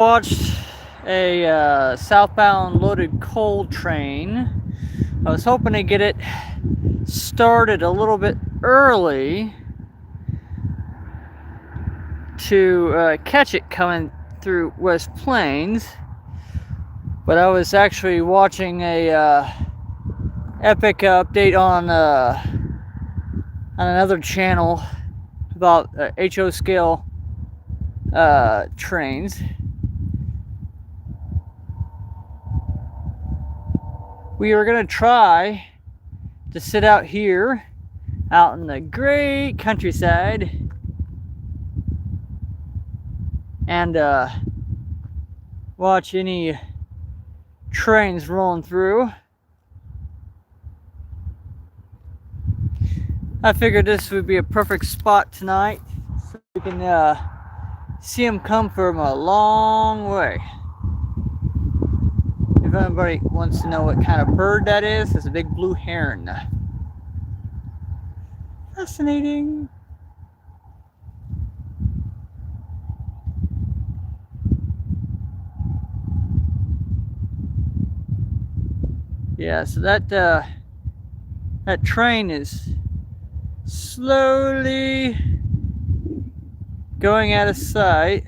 Watched a southbound loaded coal train. I was hoping to get it started a little bit early to catch it coming through West Plains, but I was actually watching a epic update on another channel about HO scale trains. We are going to try to sit out here out in the great countryside and watch any trains rolling through. I figured this would be a perfect spot tonight so we can see them come from a long way. If anybody wants to know what kind of bird that is, it's a big blue heron. Fascinating. Yeah, so that train is slowly going out of sight.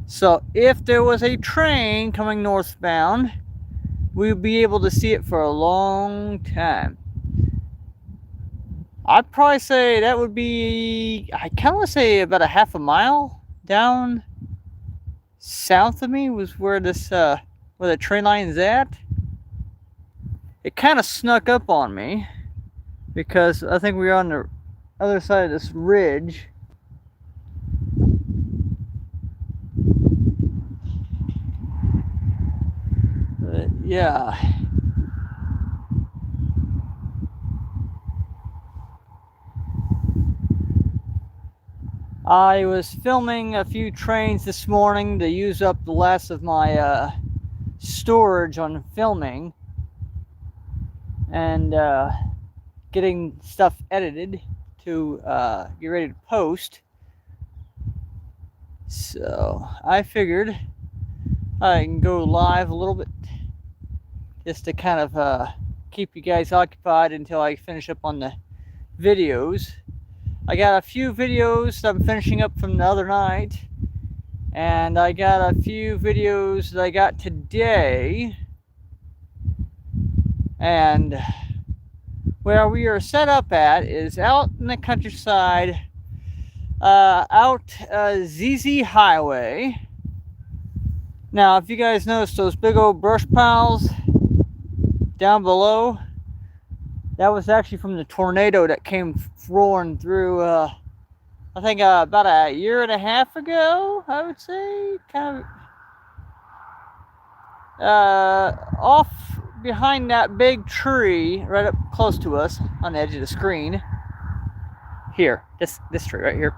So if there was a train coming northbound, we'd be able to see it for a long time. I'd probably say that would be, I kind of say about a half a mile down south of me was where this where the train line is at. It kind of snuck up on me because I think we were on the other side of this ridge. But yeah. I was filming a few trains this morning to use up the last of my storage on filming and getting stuff edited to get ready to post. So I figured I can go live a little bit just to kind of keep you guys occupied until I finish up on the videos. I got a few videos that I'm finishing up from the other night, and I got a few videos that I got today. And where we are set up at is out in the countryside, out ZZ Highway. Now, if you guys notice those big old brush piles down below, that was actually from the tornado that came roaring through, I think about a year and a half ago, I would say. Kind of off behind that big tree right up close to us on the edge of the screen. Here, this tree right here.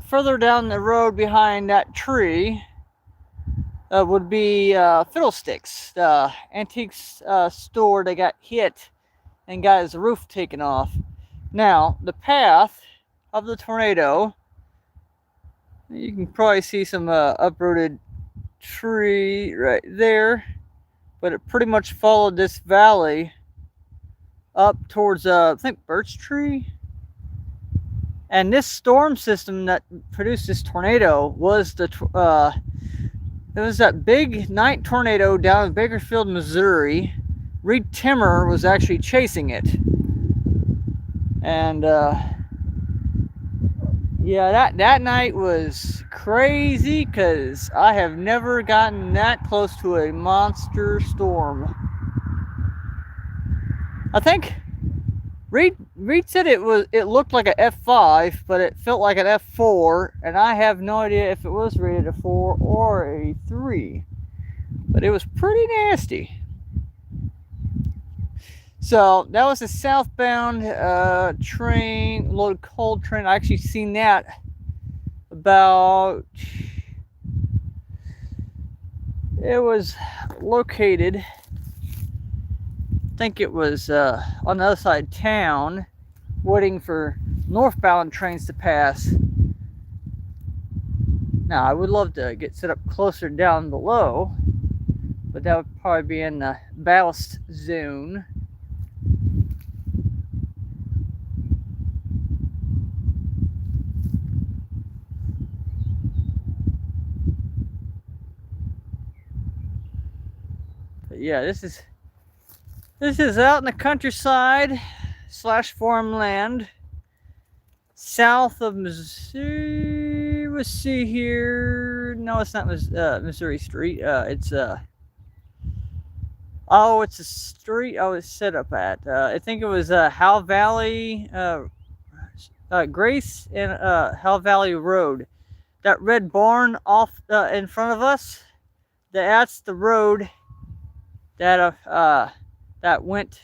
Further down the road behind that tree would be Fiddlesticks, the antiques store that got hit and got his roof taken off. Now, the path of the tornado, you can probably see some uprooted tree right there, but it pretty much followed this valley up towards, I think, Birch Tree. And this storm system that produced this tornado was it was that big night tornado down in Bakersfield, Missouri. Reed Timmer was actually chasing it. And yeah, that night was crazy because I have never gotten that close to a monster storm. I think Reed said it looked like an F5, but it felt like an F4, and I have no idea if it was rated a 4 or a 3, but it was pretty nasty. So that was a southbound train, loaded coal train. I actually seen that about, it was located, I think it was on the other side of town, waiting for northbound trains to pass. Now, I would love to get set up closer down below, but that would probably be in the ballast zone. But yeah, this is out in the countryside / farmland, south of Missouri. Let's see here. No, it's not Missouri Street. It's oh, it's a street I was set up at. I think it was Howell Valley, Grace and Howell Valley Road. That red barn off in front of us. That's the road that went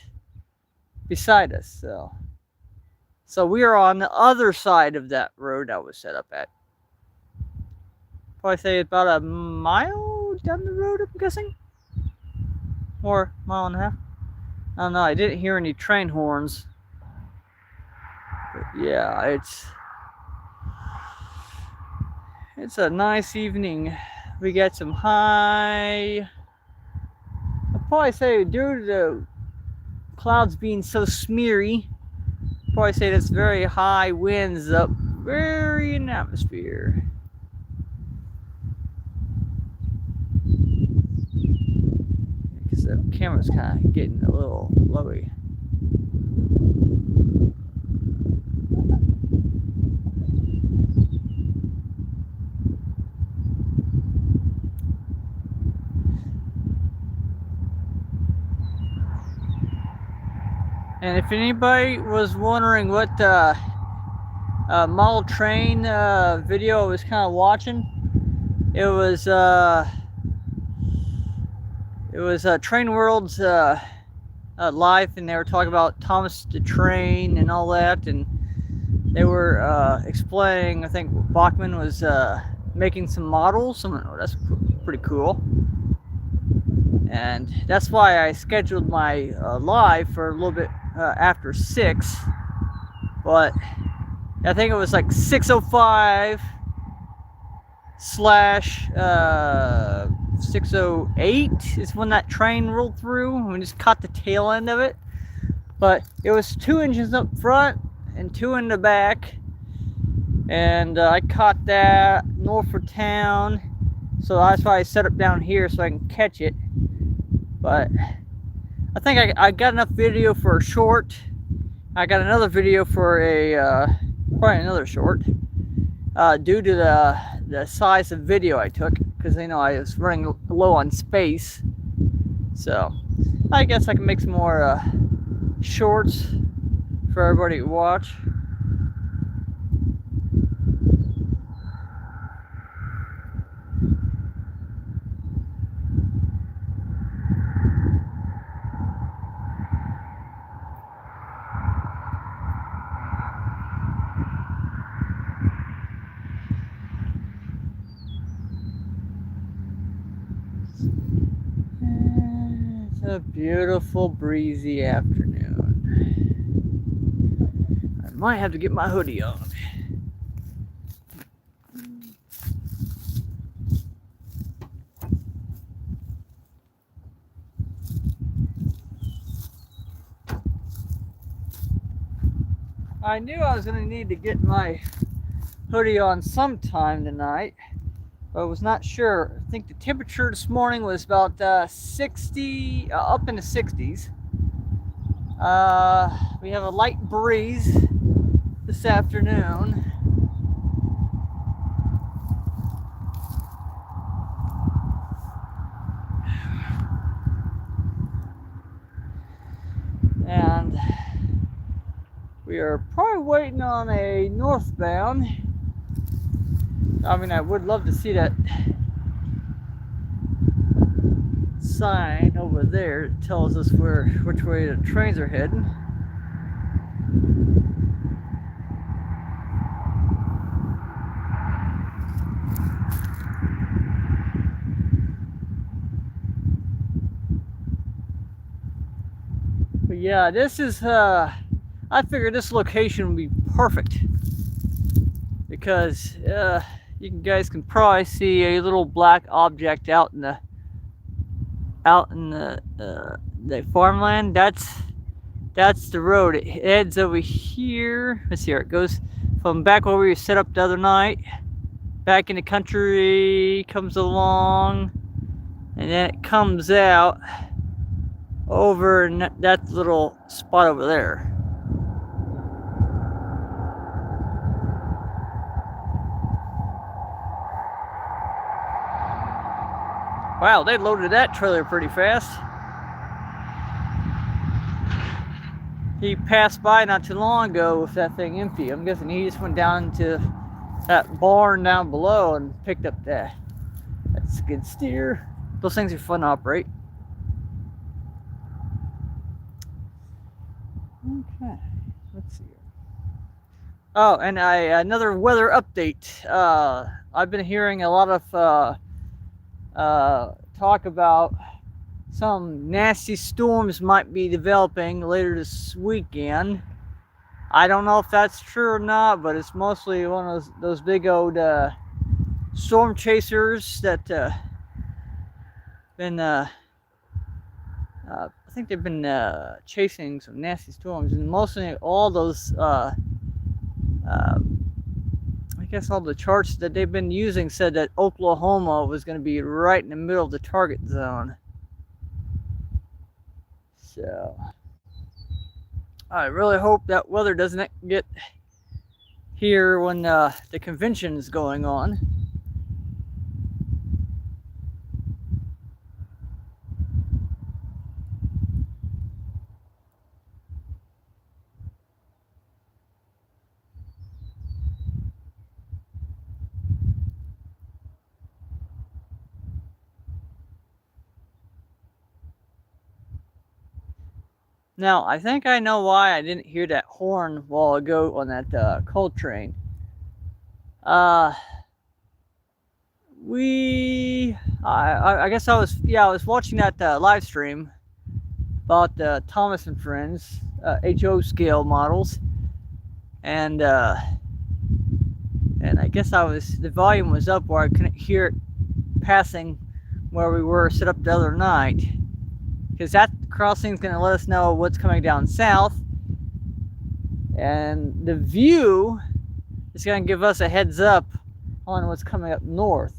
beside us. So we are on the other side of that road I was set up at. Probably say about a mile down the road, I'm guessing. Or a mile and a half. I don't know, I didn't hear any train horns. But yeah, it's a nice evening. We got some high, I'd probably say due to the clouds being so smeary, I'd probably say that's very high winds up very in the atmosphere. Because the camera's kind of getting a little lowy. And if anybody was wondering what model train video I was kind of watching, it was Train World's live, and they were talking about Thomas the Train and all that, and they were explaining. I think Bachmann was making some models. Oh, that's pretty cool. And that's why I scheduled my live for a little bit after 6, but I think it was like 6:05 / 6:08 is when that train rolled through, and we just caught the tail end of it. But it was 2 engines up front and 2 in the back, and I caught that north of town, so that's why I set up down here so I can catch it. But I think I got enough video for a short. I got another video for a probably another short due to the size of video I took, because I was running low on space. So I guess I can make some more shorts for everybody to watch. A beautiful breezy afternoon. I might have to get my hoodie on. I knew I was going to need to get my hoodie on sometime tonight, but I was not sure. I think the temperature this morning was about 60, up in the 60s. We have a light breeze this afternoon. And we are probably waiting on a northbound. I mean, I would love to see that sign over there that tells us which way the trains are heading. But yeah, this is I figured this location would be perfect because you guys can probably see a little black object out in the farmland. That's the road. It heads over here. Let's see here. It goes from back where we set up the other night, back in the country, comes along, and then it comes out over in that little spot over there. Wow, they loaded that trailer pretty fast. He passed by not too long ago with that thing empty. I'm guessing he just went down to that barn down below and picked up that skid steer. Those things are fun to operate. Okay, let's see. Oh, and another weather update. I've been hearing a lot of talk about some nasty storms might be developing later this weekend. I don't know if that's true or not, but it's mostly one of those big old storm chasers that I think they've been chasing some nasty storms, and mostly all those I guess all the charts that they've been using said that Oklahoma was going to be right in the middle of the target zone. So I really hope that weather doesn't get here when the convention is going on. Now, I think I know why I didn't hear that horn a while ago on that coal train. I guess I was watching that live stream about Thomas and Friends HO scale models, and I guess the volume was up where I couldn't hear it passing where we were set up the other night, because that crossing is going to let us know what's coming down south, and the view is going to give us a heads up on what's coming up north,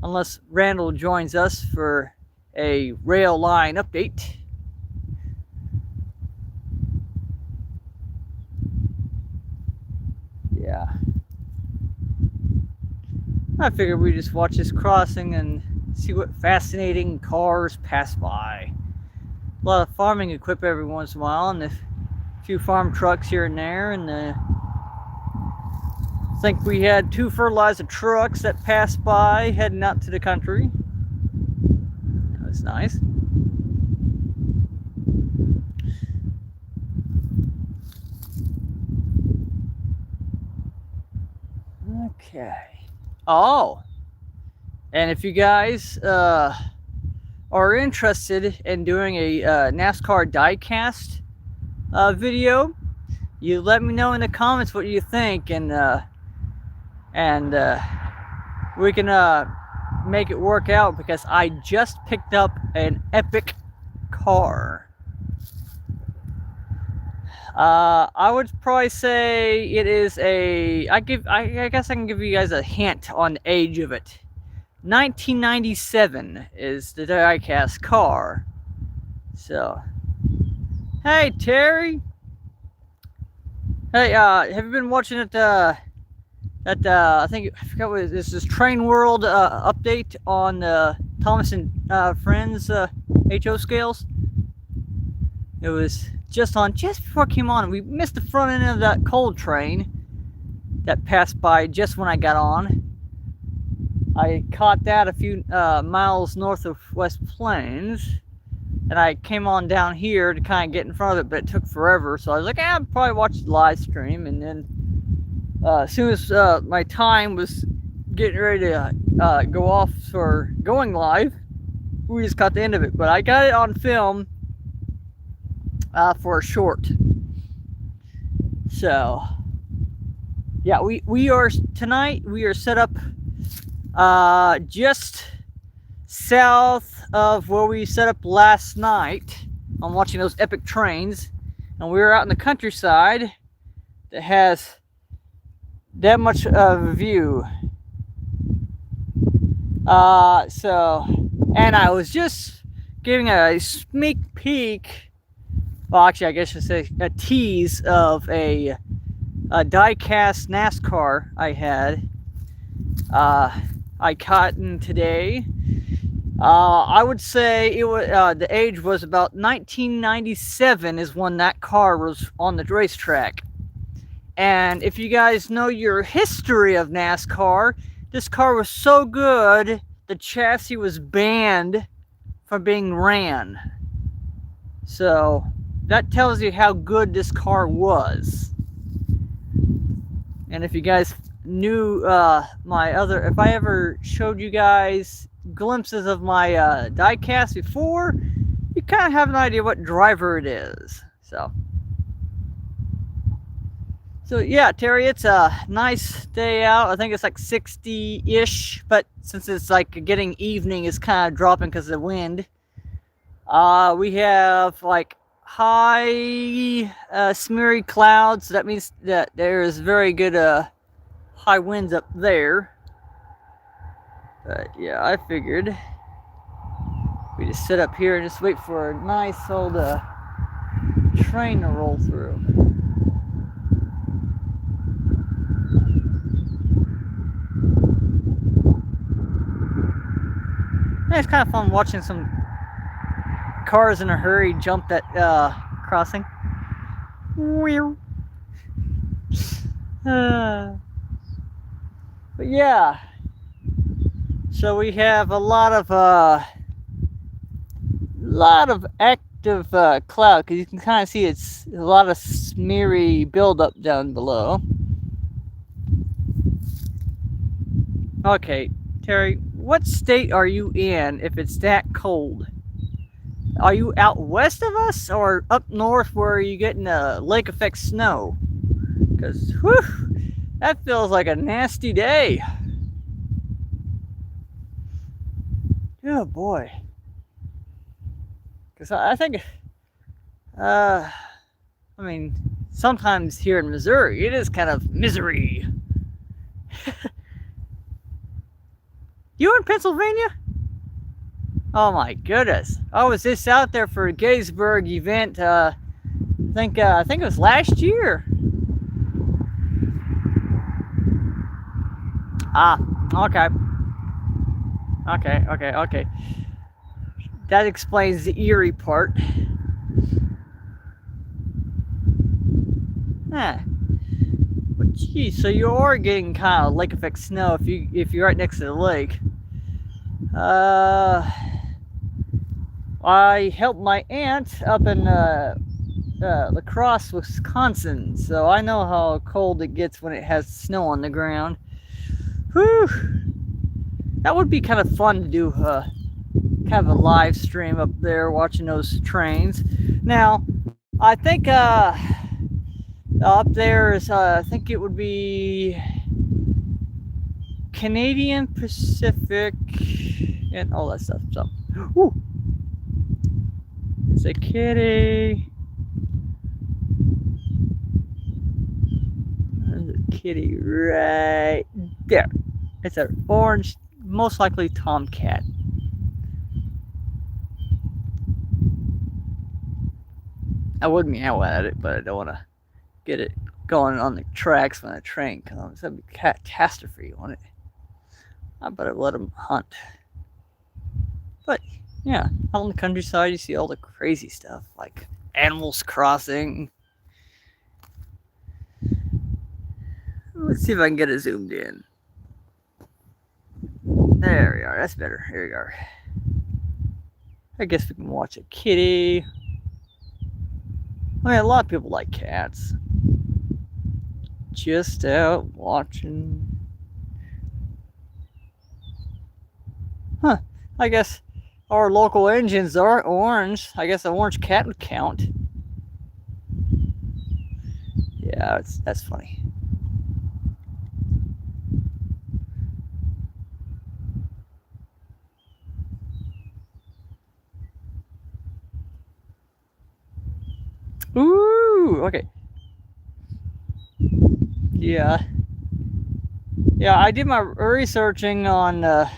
unless Randall joins us for a rail line update. Yeah, I figured we'd just watch this crossing and see what fascinating cars pass by. A lot of farming equipment every once in a while, and a few farm trucks here and there, and I think we had 2 fertilizer trucks that passed by heading out to the country. That was nice. Okay. Oh, and if you guys are interested in doing a NASCAR diecast video, you let me know in the comments what you think, and we can make it work out, because I just picked up an epic car. I would probably say it is I guess I can give you guys a hint on the age of it. 1997 is the diecast car. So, hey Terry. Hey, have you been watching it? I forgot what this is. Train World update on Thomas and Friends HO scales. It was just before it came on. We missed the front end of that coal train that passed by just when I got on. I caught that a few miles north of West Plains, and I came on down here to kind of get in front of it, but it took forever. So I was like, I'll probably watch the live stream, and then as soon as my time was getting ready to go off for going live, we just caught the end of it. But I got it on film for a short. So yeah, we are set up just south of where we set up last night. I'm watching those epic trains, and we were out in the countryside that has that much of a view. And I was just giving a sneak peek. Well, actually, I guess I should say a tease of a die-cast NASCAR I had. I caught in today. I would say it was the age was about 1997 is when that car was on the racetrack. And if you guys know your history of NASCAR, this car was so good the chassis was banned from being ran. So that tells you how good this car was. And if you guys knew if I ever showed you guys glimpses of my diecast before, you kind of have an idea what driver it is. So yeah, Terry, it's a nice day out. I think it's like 60-ish, but since it's like getting evening, it's kind of dropping because of the wind. We have like high smeary clouds, so that means that there is very good high winds up there. But yeah, I figured we just sit up here and just wait for a nice old train to roll through. Yeah, it's kind of fun watching some cars in a hurry jump that crossing. But yeah, so we have a lot of active cloud, because you can kind of see it's a lot of smeary buildup down below. Okay, Terry, what state are you in if it's that cold? Are you out west of us or up north where you getting lake effect snow? Because, whew, that feels like a nasty day. Oh boy. Because I think, I mean, sometimes here in Missouri, it is kind of misery. You in Pennsylvania? Oh my goodness. I was just out there for a Gettysburg event, I think it was last year. Ah, okay. Okay. That explains the Erie part. But geez, so you are getting kind of lake effect snow if you're right next to the lake. I helped my aunt up in La Crosse, Wisconsin, so I know how cold it gets when it has snow on the ground. Whew! That would be kind of fun to do, kind of a live stream up there watching those trains. Now, I think up there is, I think it would be Canadian Pacific and all that stuff. So, whoo! It's a kitty. There's a kitty right there. It's an orange, most likely tomcat. I would meow at it, but I don't want to get it going on the tracks when a train comes. That'd be catastrophe, wouldn't it? I better let them hunt. But yeah, out in the countryside, you see all the crazy stuff like animals crossing. Let's see if I can get it zoomed in. There we are. That's better. Here we are. I guess we can watch a kitty. I mean, a lot of people like cats. Just out watching. Huh. I guess our local engines are orange. I guess an orange cat would count. Yeah, that's funny. Okay. Yeah. Yeah, I did my researching on the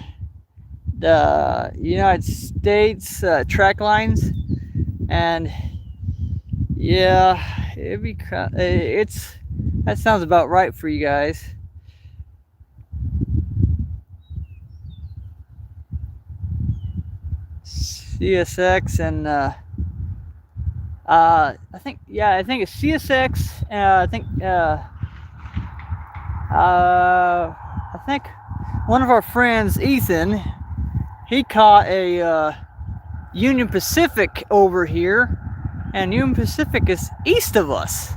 United States track lines, and yeah, it's that sounds about right for you guys. CSX and I think it's CSX. I think one of our friends, Ethan, he caught a Union Pacific over here, and Union Pacific is east of us.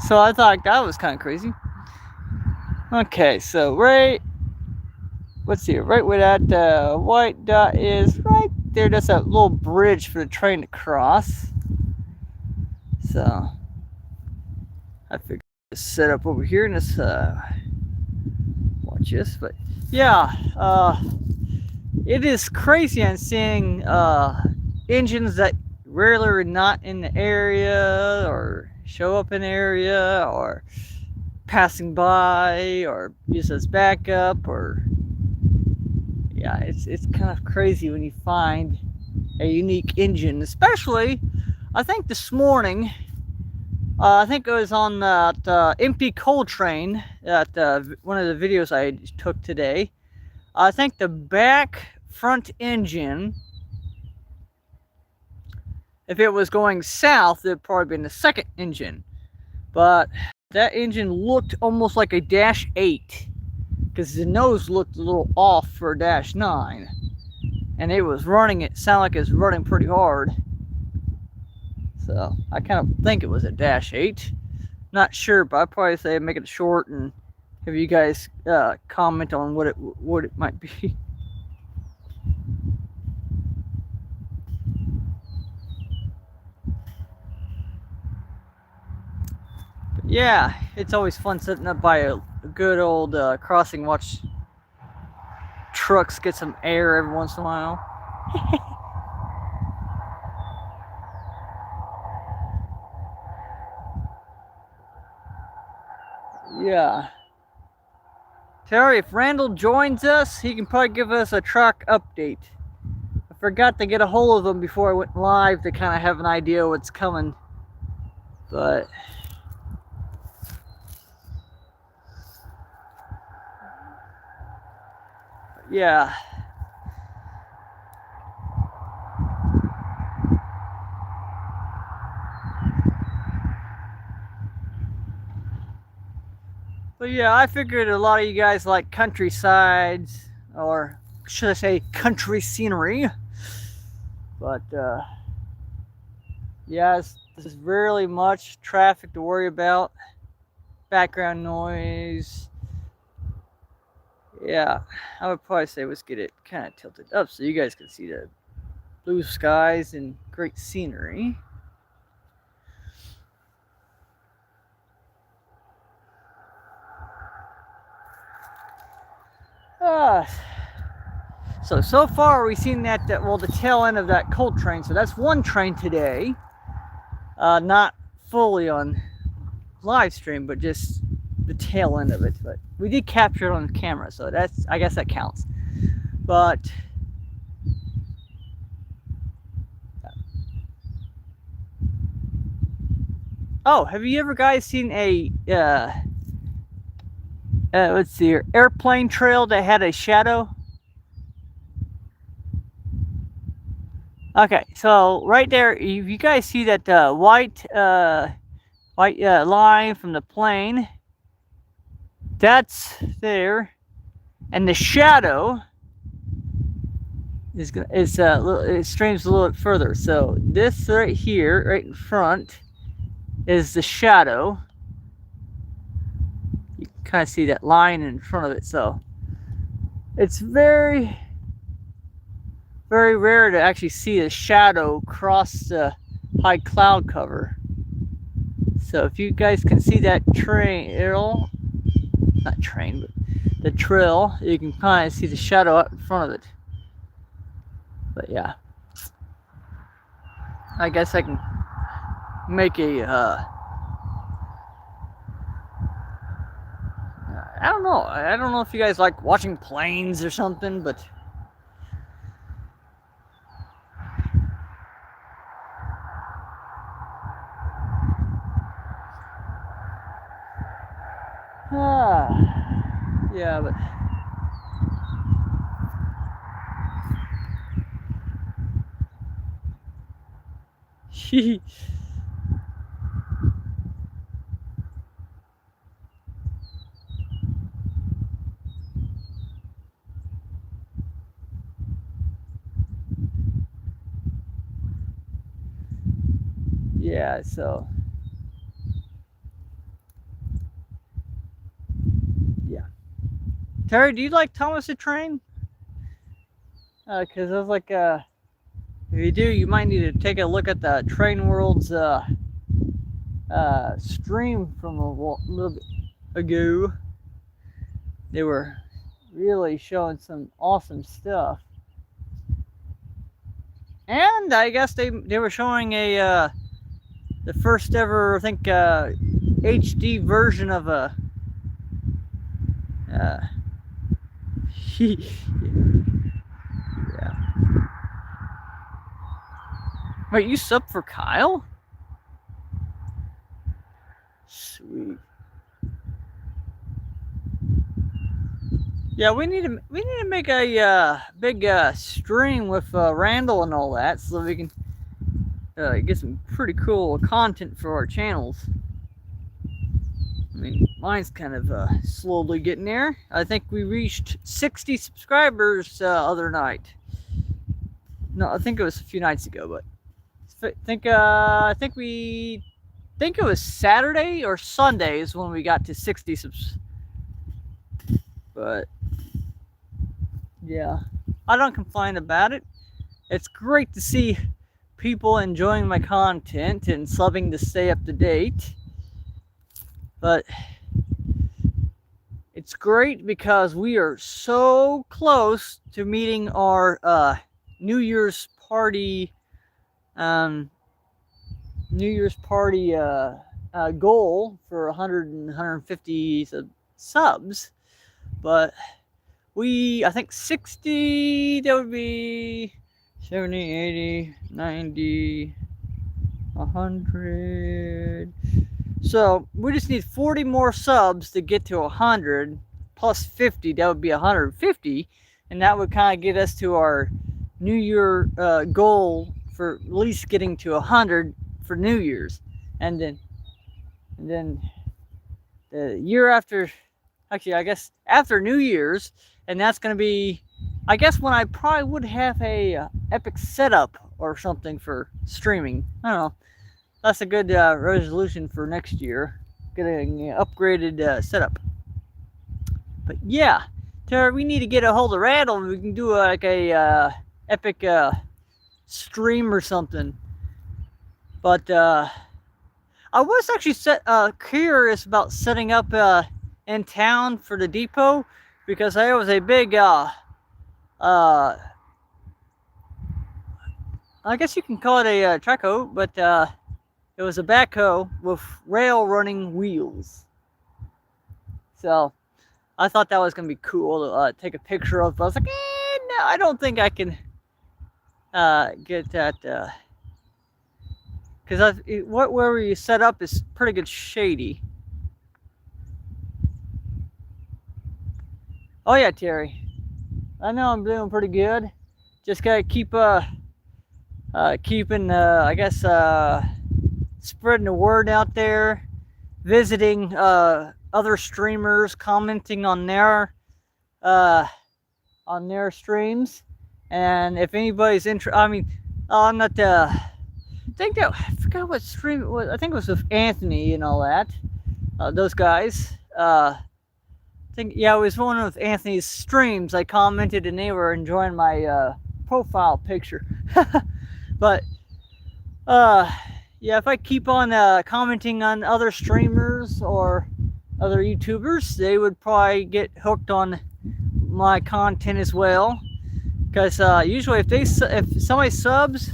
So I thought that was kind of crazy. Okay, so let's see, right where that white dot is, right there, that's a little bridge for the train to cross. So I figured to set up over here and just watch this. But yeah, it is crazy on seeing engines that rarely are not in the area or show up in the area or passing by or use as backup. Or yeah, it's kind of crazy when you find a unique engine, especially I think this morning. I think it was on that empty coal train that one of the videos I took today. I think the back front engine, if it was going south, it'd probably been the second engine. But that engine looked almost like a Dash 8, because the nose looked a little off for a Dash 9. And it was running, it sounded like it was running pretty hard. So I kind of think it was a Dash 8. Not sure, but I'd probably say make it short and have you guys comment on what it might be. But yeah, it's always fun sitting up by a good old crossing, watch trucks get some air every once in a while. Yeah. Terry, if Randall joins us, he can probably give us a truck update. I forgot to get a hold of him before I went live to kind of have an idea what's coming. But yeah. But yeah, I figured a lot of you guys like countrysides, or should I say country scenery. But yeah, there's rarely much traffic to worry about. Background noise. Yeah, I would probably say let's get it kind of tilted up so you guys can see the blue skies and great scenery. So far we've seen that well, the tail end of that coal train. So that's one train today. Not fully on live stream, but just the tail end of it. But we did capture it on camera, so that's, I guess that counts. But oh, have you ever guys seen a let's see here, airplane trail that had a shadow? Okay, so right there, if you guys see that white line from the plane, that's there, and the shadow is it streams a little bit further. So this right here, right in front, is the shadow. You can kind of see that line in front of it. So it's very, very rare to actually see a shadow cross the high cloud cover. So if you guys can see that trail, not train, but the trail, you can kind of see the shadow up in front of it. But yeah, I guess I can make a I don't know. I don't know if you guys like watching planes or something, but yeah, but yeah, so yeah. Terry, do you like Thomas the Train? Because I was like, if you do, you might need to take a look at the Train World's stream from a little bit ago. They were really showing some awesome stuff, and I guess they were showing a the first ever, I think, HD version of a yeah. Wait, you sub for Kyle? Sweet. Yeah, we need to make a big stream with Randall and all that, so we can get some pretty cool content for our channels. I mean, mine's kind of slowly getting there. I think we reached 60 subscribers other night. No, I think it was a few nights ago, but I think it was Saturday or Sunday is when we got to 60 subs. But yeah, I don't complain about it. It's great to see people enjoying my content and subbing to stay up to date. But it's great because we are so close to meeting our New Year's party goal for 100 and 150 subs. But I think 60, that would be 70, 80, 90, 100. So we just need 40 more subs to get to 100, plus 50, that would be 150. And that would kind of get us to our New Year goal for at least getting to 100 for New Year's. And then the year after, actually, I guess after New Year's, and that's going to be, I guess, when I probably would have a epic setup or something for streaming. I don't know. That's a good resolution for next year, getting an upgraded setup. But yeah, Tara, we need to get a hold of Randall and we can do like a epic stream or something. But I was actually curious about setting up in town for the depot, because there was a big I guess you can call it a trackhoe, but it was a backhoe with rail running wheels. So I thought that was going to be cool to take a picture of. But I was like, no, I don't think I can get that. Because where you set up is pretty good shady. Oh yeah, Terry. I know I'm doing pretty good. Just gotta keep keeping I guess spreading the word out there, visiting other streamers, commenting on their streams, and if anybody's interested, I mean, I'm not I forgot what stream it was. I think it was with Anthony and all that. Those guys. It was one of Anthony's streams. I commented and they were enjoying my profile picture. But if I keep on commenting on other streamers or other YouTubers, they would probably get hooked on my content as well. Because usually if somebody subs,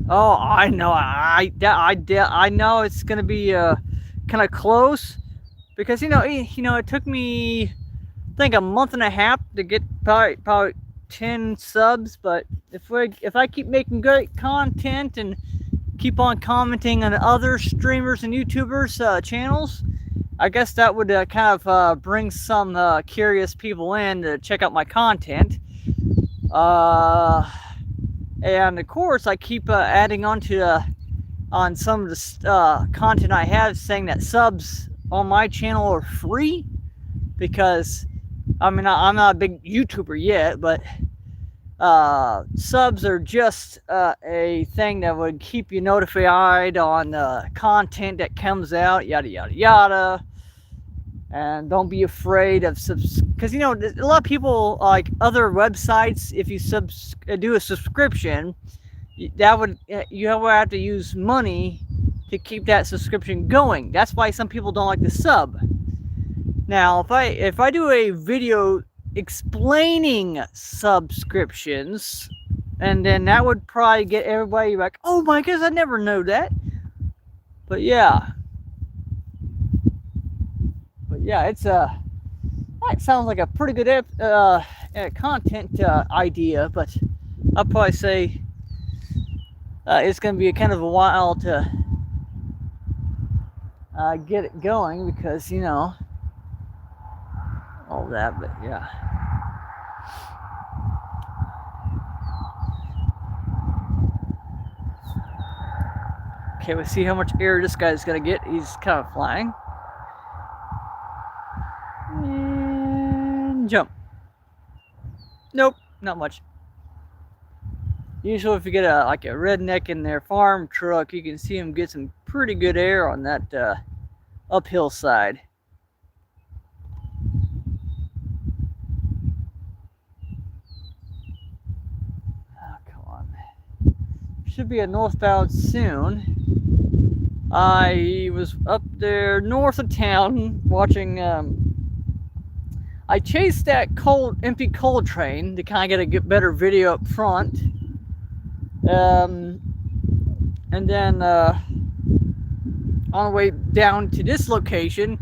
Oh, I know. I know it's gonna be kind of close because it took me, I think, a month and a half to get probably 10 subs. But if I keep making great content and keep on commenting on other streamers and YouTubers channels, I guess that would kind of bring some curious people in to check out my content. Uh, and of course, I keep adding on to on some of the content I have, saying that subs on my channel are free because I'm not a big YouTuber yet, but subs are just a thing that would keep you notified on content that comes out, yada yada yada. And don't be afraid of because a lot of people, like other websites, if you do a subscription, that would you have to use money to keep that subscription going. That's why some people don't like the sub. Now, if I do a video explaining subscriptions, and then that would probably get everybody like, oh my goodness, I never know that. But yeah, it's that sounds like a pretty good content idea, but I'll probably say it's going to be kind of a while to get it going because all that. But yeah. Okay, we'll see how much air this guy's gonna get. He's kind of flying. And jump. Nope, not much. Usually if you get a redneck in their farm truck, you can see him get some pretty good air on that uphill side. Oh, come on. Should be a northbound soon. I was up there north of town watching. I chased that empty coal train to kind of get a better video up front. And then on the way down to this location,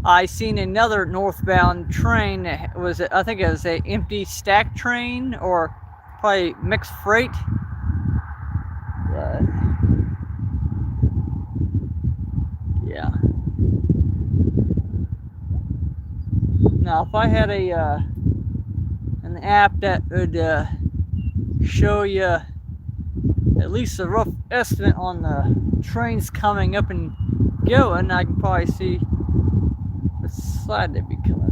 I seen another northbound train. I think it was a empty stack train or probably mixed freight. Yeah. Now, if I had an app that would show you at least a rough estimate on the trains coming up and going, I can probably see what side they'd be coming.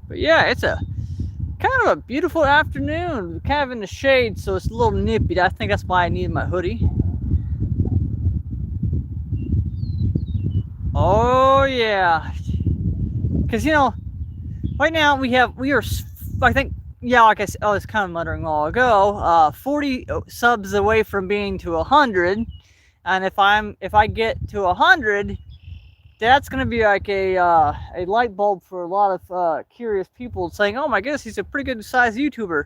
But yeah, it's a kind of a beautiful afternoon, kind of in the shade, so it's a little nippy. I think that's why I needed my hoodie. Oh yeah, because right now we are, I think, yeah, like I was kind of muttering a while ago, 40 subs away from being to 100, and if I get to 100, that's gonna be like a light bulb for a lot of curious people saying, oh my goodness, he's a pretty good sized YouTuber.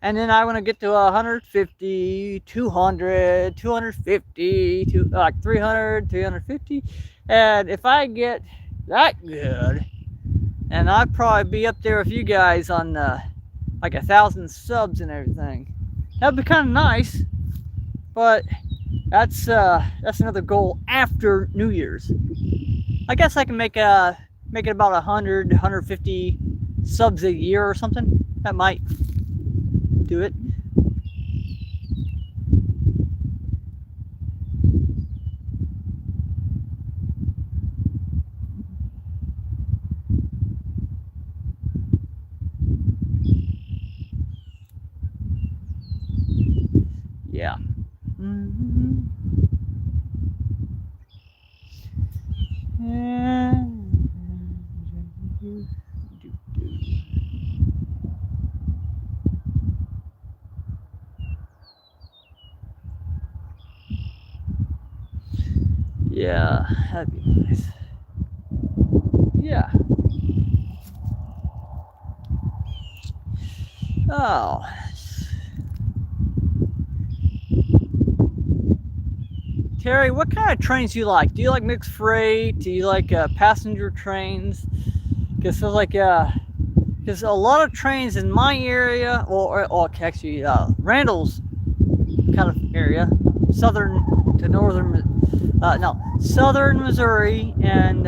And then I want to get to 150, 200, 250, like 300, 350. And if I get that good, and I'd probably be up there with you guys on like 1,000 subs and everything. That'd be kind of nice, but that's another goal after New Year's. I guess I can make it about 100, 150 subs a year or something. That might do it. Yeah. Mm-hmm. Yeah, that'd be nice. Yeah. Oh. Terry, what kind of trains do you like? Do you like mixed freight? Do you like passenger trains? Because because a lot of trains in my area, or actually Randall's kind of area, southern to northern, no, southern Missouri and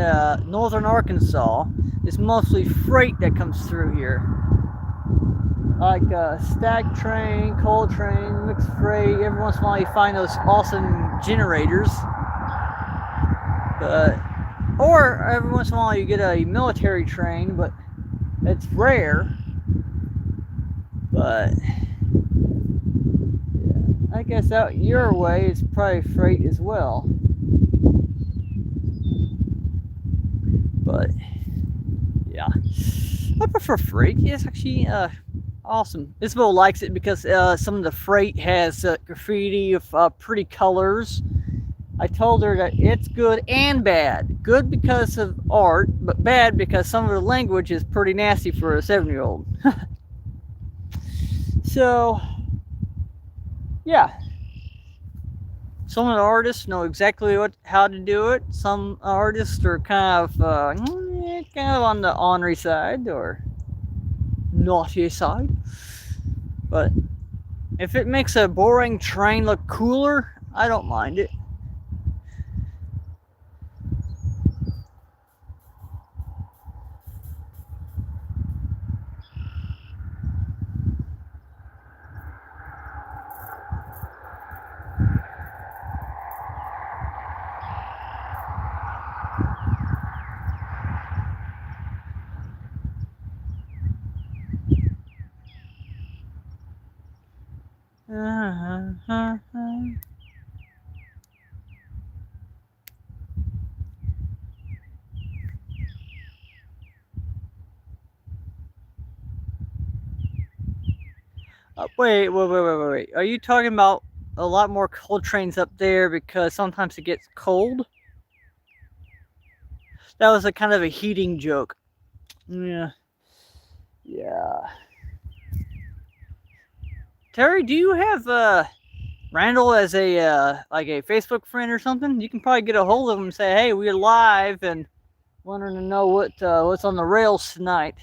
northern Arkansas, is mostly freight that comes through here. Like stag train, coal train, mixed freight. Every once in a while you find those awesome generators. Or every once in a while you get a military train, but it's rare. But yeah, I guess out your way it's probably freight as well. But yeah, I prefer freight. It's actually awesome. Isabel likes it because some of the freight has graffiti of pretty colors. I told her that it's good and bad. Good because of art, but bad because some of the language is pretty nasty for a 7-year-old. So, yeah. Some of the artists know exactly how to do it. Some artists are kind of on the ornery side or naughty side. But if it makes a boring train look cooler, I don't mind it. Wait. Are you talking about a lot more coal trains up there because sometimes it gets cold? That was a kind of a heating joke. Yeah. Yeah. Terry, do you have Randall as a like a Facebook friend or something? You can probably get a hold of him and say, "Hey, we're live and wanting to know what's on the rails tonight."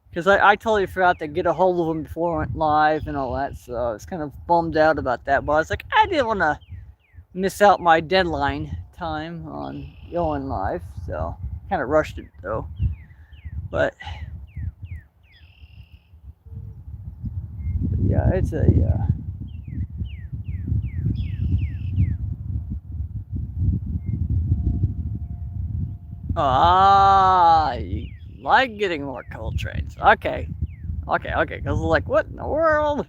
Because I totally forgot to get a hold of him before I went live and all that, so I was kind of bummed out about that. But I was like, I didn't want to miss out my deadline time on going live, so kind of rushed it though. But yeah, it's a you like getting more coal trains. Okay. Because like, what in the world?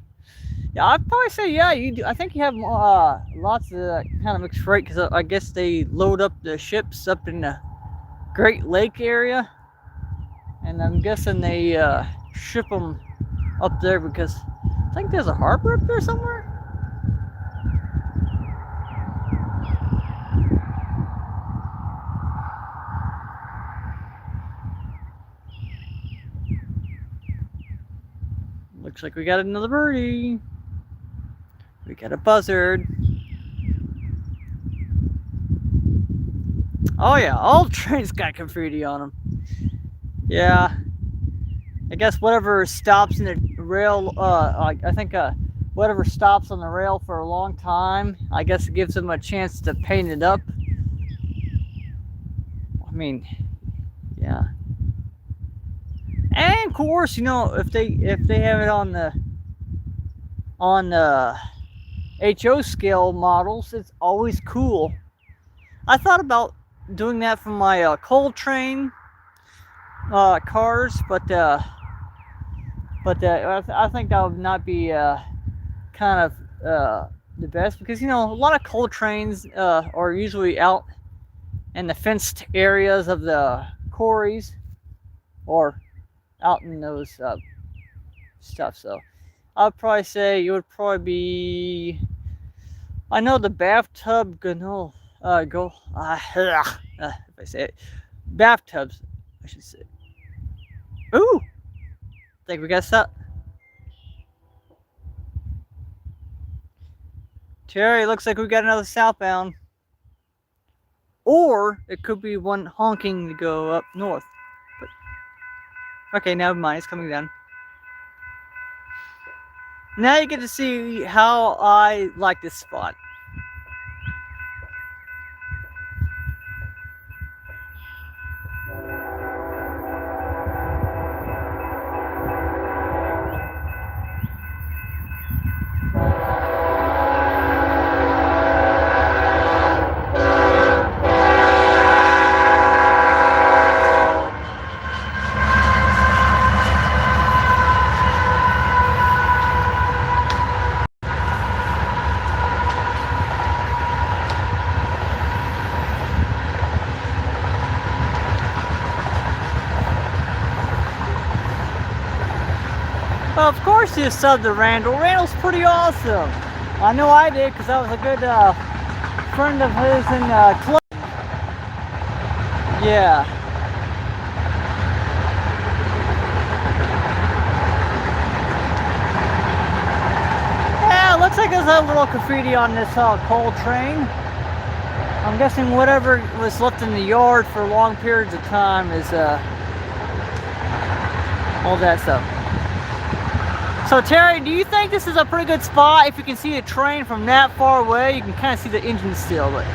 Yeah, I'd probably say yeah. You do. I think you have lots of kind of mixed freight because I guess they load up the ships up in the Great Lake area, and I'm guessing they ship them up there because I think there's a harbor up there somewhere. Looks like we got another birdie. We got a buzzard. Oh yeah, all trains got graffiti on them. Yeah, I guess whatever stops in the rail, I think whatever stops on the rail for a long time, I guess it gives them a chance to paint it up. I mean, yeah. And of course, you know, if they have it on the HO scale models, it's always cool. I thought about doing that for my coal train cars, but I think that would not be kind of the best because you know a lot of coal trains are usually out in the fenced areas of the quarries or out in those stuff. So I'd probably say it would probably be. I know the bathtub if I say it, bathtubs, I should say. Ooh, I think we got that. Terry, looks like we got another southbound. Or it could be one honking to go up north. But, okay, never mind. It's coming down. Now you get to see how I like this spot. Well, of course you subbed to Randall. Randall's pretty awesome. I know I did because I was a good friend of his in club. Yeah. Yeah, looks like there's a little graffiti on this coal train. I'm guessing whatever was left in the yard for long periods of time is all that stuff. So Terry, do you think this is a pretty good spot? If you can see a train from that far away, you can kind of see the engine still. But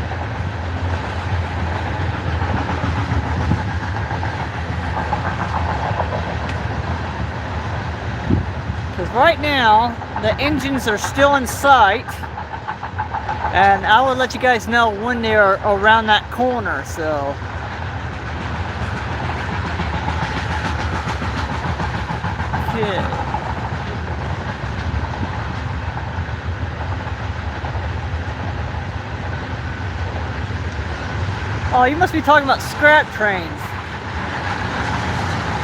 because right now the engines are still in sight, and I will let you guys know when they're around that corner. So. Okay. Oh, you must be talking about scrap trains.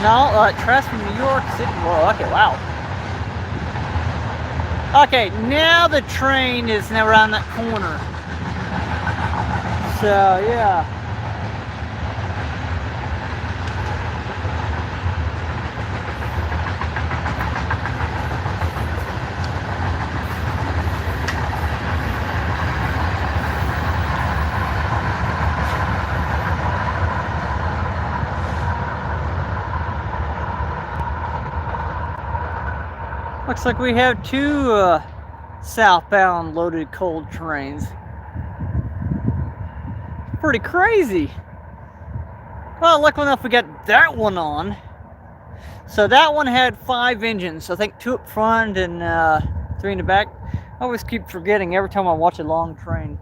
No, trash from New York City. Whoa, okay, wow. Okay, now the train is now around that corner. So, yeah. Looks like we have two southbound loaded coal trains. Pretty crazy. Well, luckily enough we got that one on. So that one had 5 engines. I think 2 up front and 3 in the back. I always keep forgetting every time I watch a long train.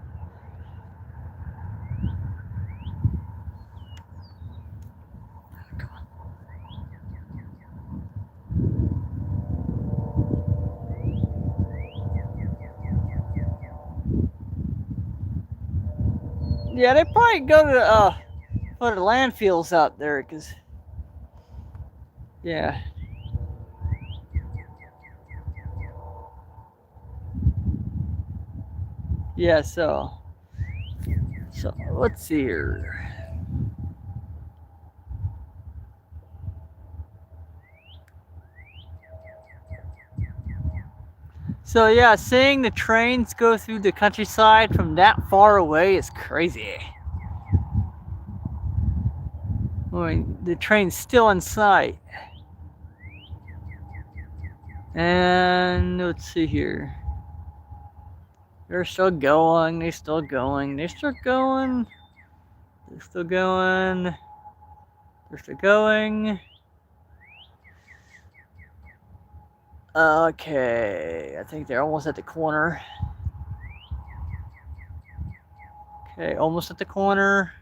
Yeah, they probably go to for the landfills out there, cause yeah. Yeah, so let's see here. So yeah, seeing the trains go through the countryside from that far away is crazy. I mean, the train's still in sight. And let's see here. They're still going, they're still going, they're still going. They're still going. They're still going. Okay, I think they're almost at the corner. Okay, almost at the corner.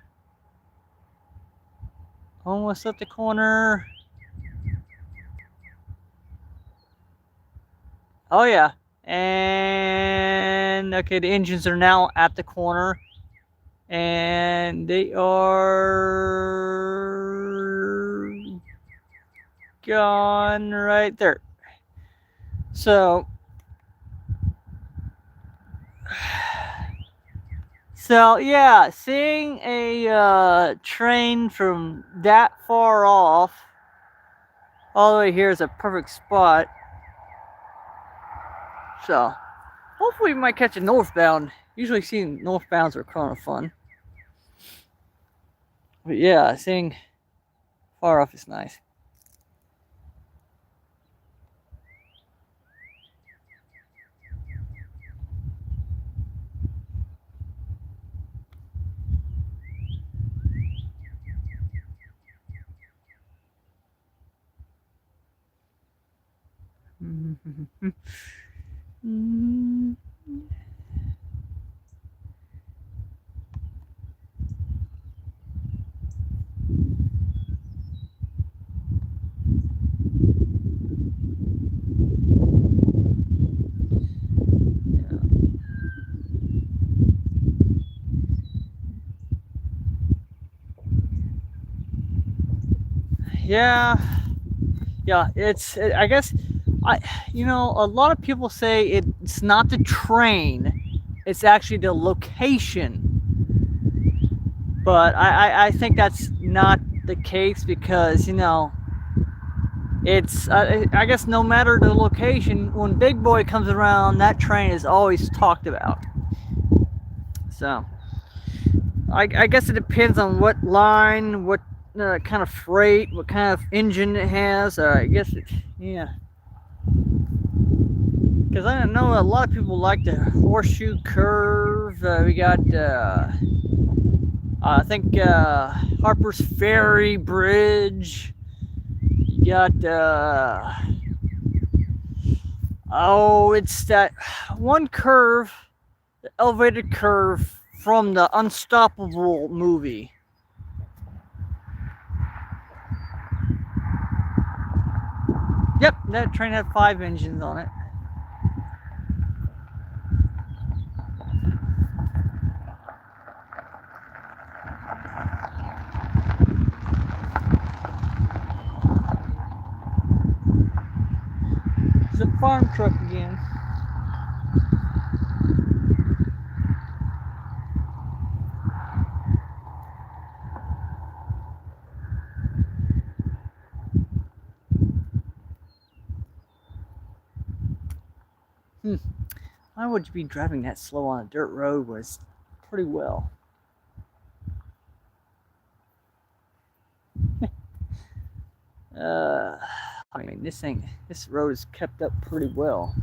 Almost at the corner. Oh yeah. And okay, the engines are now at the corner. And they are gone right there. So yeah, seeing a train from that far off all the way here is a perfect spot. So Hopefully we might catch a northbound. Usually seeing northbounds are kind of fun. But yeah, seeing far off is nice. Yeah, I guess, a lot of people say it's not the train, it's actually the location. But I think that's not the case because, it's, I guess no matter the location, when Big Boy comes around, that train is always talked about. So, I guess it depends on what line, what kind of freight, what kind of engine it has. I guess yeah. Because I know a lot of people like the horseshoe curve. We got, I think, Harper's Ferry Bridge. You got, it's that one curve, the elevated curve from the Unstoppable movie. Yep, that train had 5 engines on it. It's a farm truck again. Why would you be driving that slow on a dirt road? Was pretty well. I mean, this road is kept up pretty well.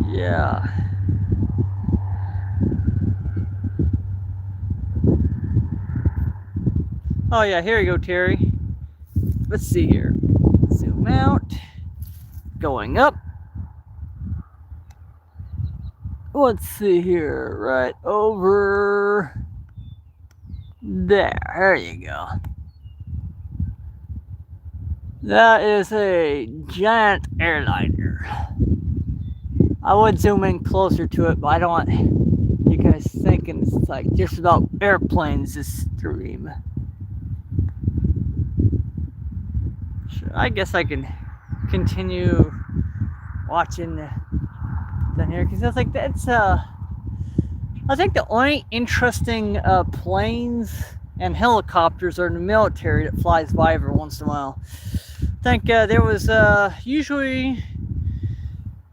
Yeah. Oh yeah, here you go, Terry. Let's see here. Zoom out. Going up. Let's see here. Right over there. There you go. That is a giant airliner. I would zoom in closer to it, but I don't want you guys thinking it's like just about airplanes this stream. Sure, I guess I can continue watching down here because I think the only interesting planes and helicopters are in the military that flies by every once in a while. I think there was usually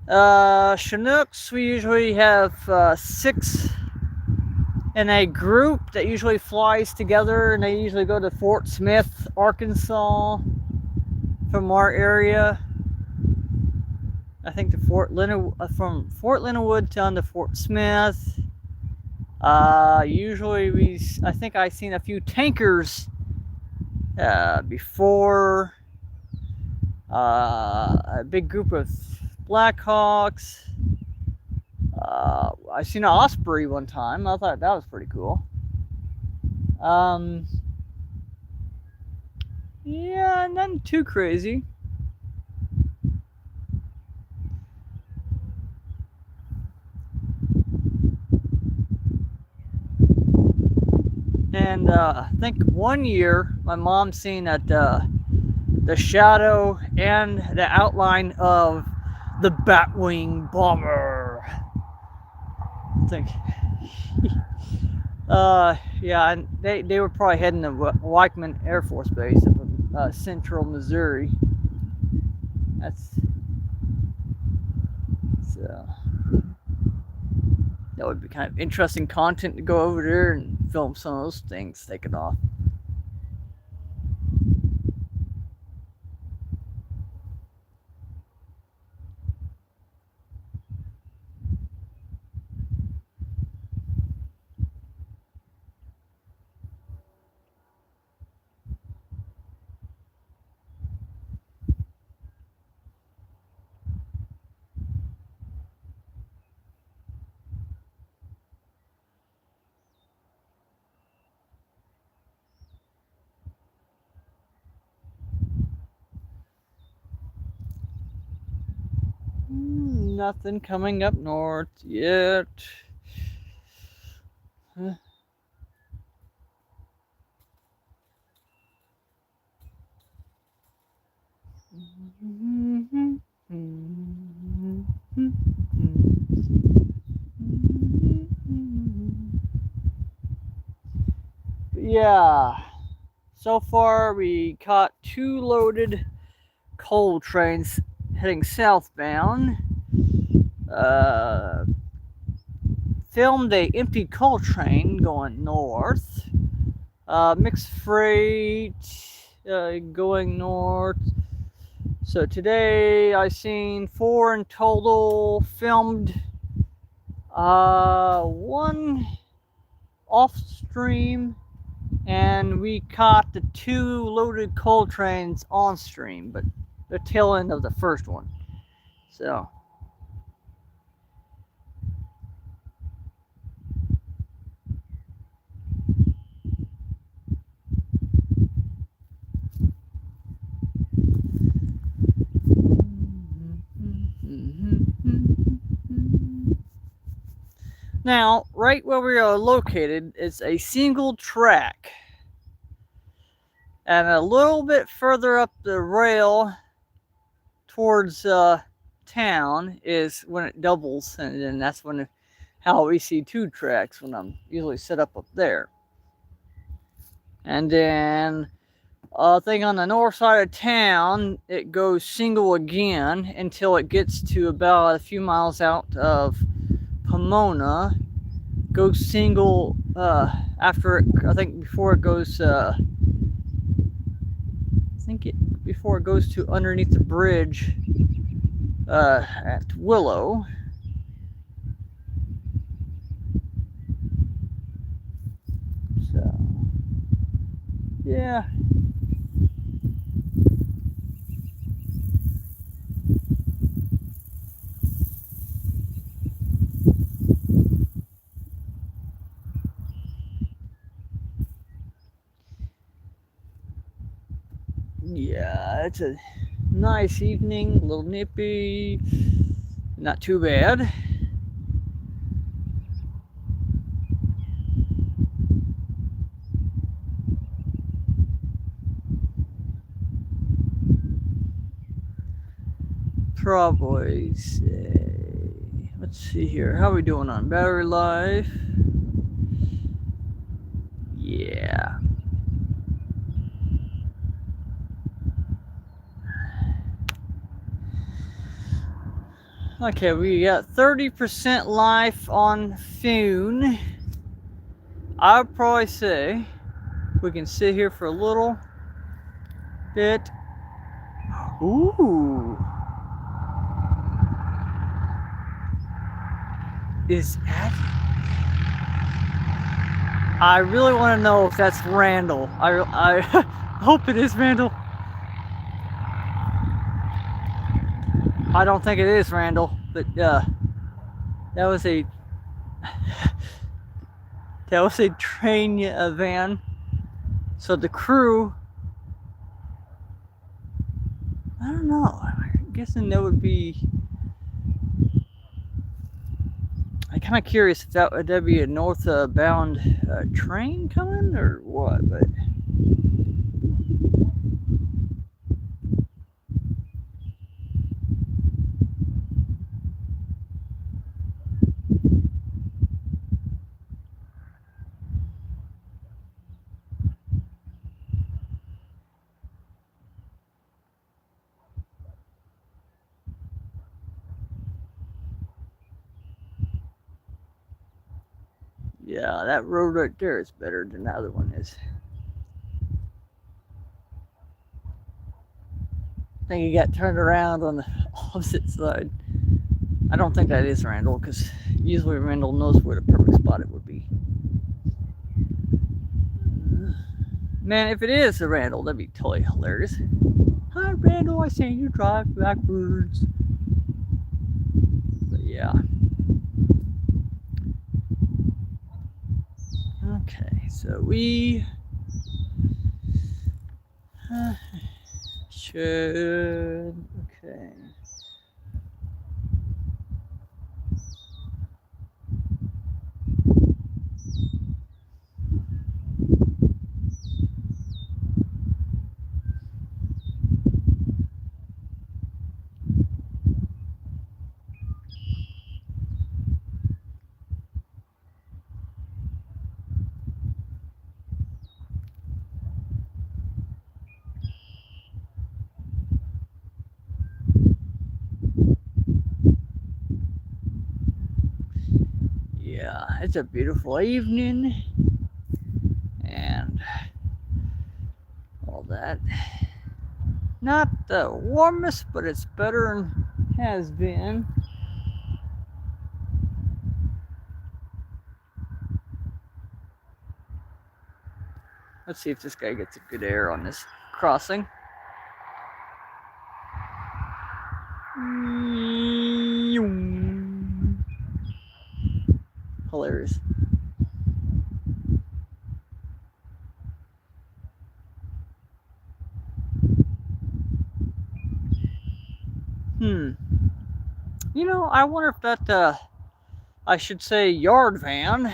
Chinooks. We usually have 6 in a group that usually flies together, and they usually go to Fort Smith, Arkansas from our area. I think to from Fort Leonard down to Fort Smith. Usually I think I've seen a few tankers before. A big group of Blackhawks. I seen an Osprey one time. I thought that was pretty cool. Yeah, nothing too crazy. And I think one year my mom seen that the shadow and the outline of the Batwing bomber. I think Yeah, and they were probably heading to Weichman Air Force Base up in central Missouri. That's so that would be kind of interesting content to go over there and film some of those things taking off. Nothing coming up north yet. Huh. Yeah, so far we caught 2 loaded coal trains heading southbound. Uh, Filmed a empty coal train going north. Mixed freight going north. So today I seen 4 in total. Filmed one off stream, and we caught the 2 loaded coal trains on stream, but the tail end of the first one. So now, right where we are located is a single track. And a little bit further up the rail towards town is when it doubles, and then that's when how we see 2 tracks when I'm usually set up there. And then thing on the north side of town, it goes single again until it gets to about a few miles out of Pomona. Goes single after I think before it goes. Before it goes to underneath the bridge at Willow. So yeah. Yeah, it's a nice evening, a little nippy, not too bad. Probably say, let's see here, how are we doing on battery life? Yeah. Okay, we got 30% life on Fune. I would probably say we can sit here for a little bit. Ooh. Is that? I really want to know if that's Randall. I hope it is Randall. I don't think it is Randall, but that was a train van. So the crew, I don't know. I'm guessing that would be. I'm kind of curious if that'd be a northbound train coming or what, but. Yeah, that road right there is better than the other one is. I think he got turned around on the opposite side. I don't think that is Randall, because usually Randall knows where the perfect spot it would be. Man, if it is a Randall, that'd be totally hilarious. Hi, Randall, I see you drive backwards. But yeah. Okay, so we should. Okay. Yeah, it's a beautiful evening and all that. Not the warmest, but it's better than has been. Let's see if this guy gets a good air on this crossing. Hilarious. You know, I wonder if that, I should say yard van,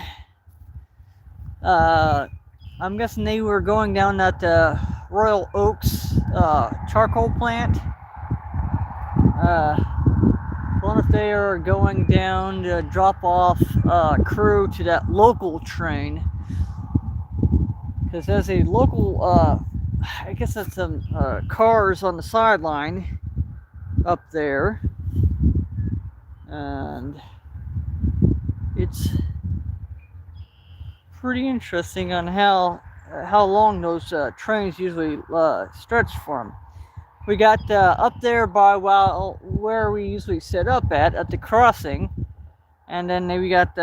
I'm guessing they were going down that Royal Oaks charcoal plant. Wonder if they are going down to drop off crew to that local train. Because there's a local, I guess that's some cars on the sideline up there. And it's pretty interesting on how long those trains usually stretch from. We got up there by where we usually set up at the crossing, and then we got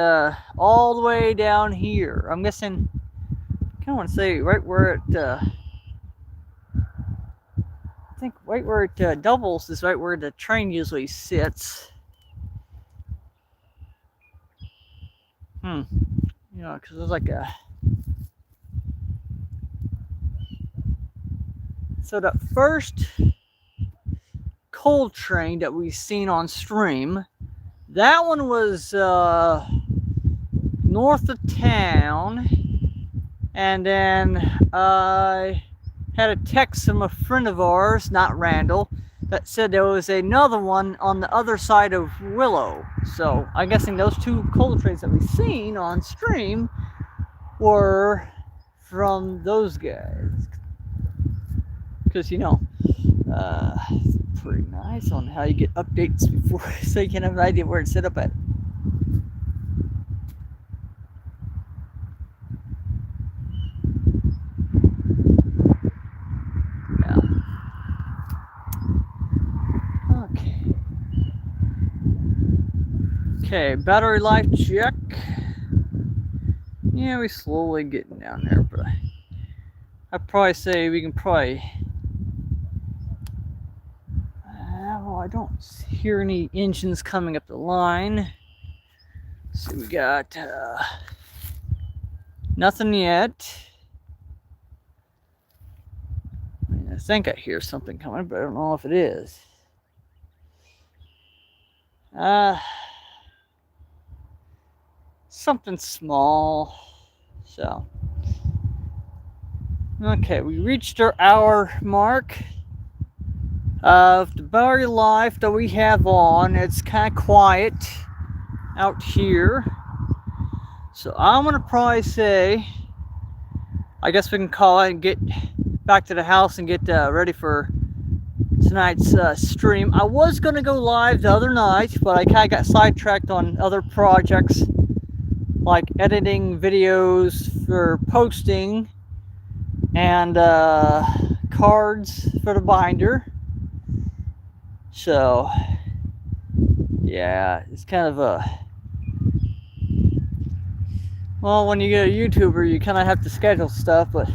all the way down here. I'm guessing, I kind of want to say right where it, I think right where it doubles is right where the train usually sits. You know, because there's like a. So that first coal train that we seen on stream, that one was north of town, and then I had a text from a friend of ours, not Randall, that said there was another one on the other side of Willow. So I'm guessing those two coal trains that we've seen on stream were from those guys. Because, you know, pretty nice on how you get updates before, so you can have an idea where it's set up at. Yeah. Okay, battery life check. Yeah, we're slowly getting down there, but I'd probably say we can probably. Well, I don't hear any engines coming up the line. So we got nothing yet. I think I hear something coming, but I don't know if it is. Something small. So, okay, we reached our hour mark of the battery life that we have on. It's kind of quiet out here, so I'm gonna probably say, I guess we can call it and get back to the house and get ready for tonight's stream. I was gonna go live the other night, but I kind of got sidetracked on other projects like editing videos for posting, and cards for the binder. So yeah, it's kind of a, well, when you get a YouTuber, you kind of have to schedule stuff, but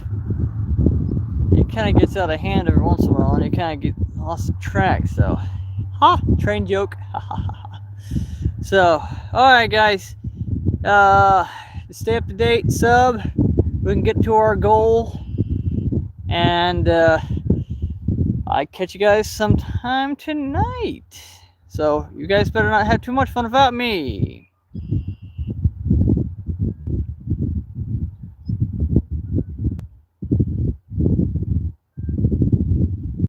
it kind of gets out of hand every once in a while, and you kind of get lost track. So, train joke. So, all right, guys, stay up to date, sub. We can get to our goal, and I catch you guys sometime tonight. So you guys better not have too much fun without me.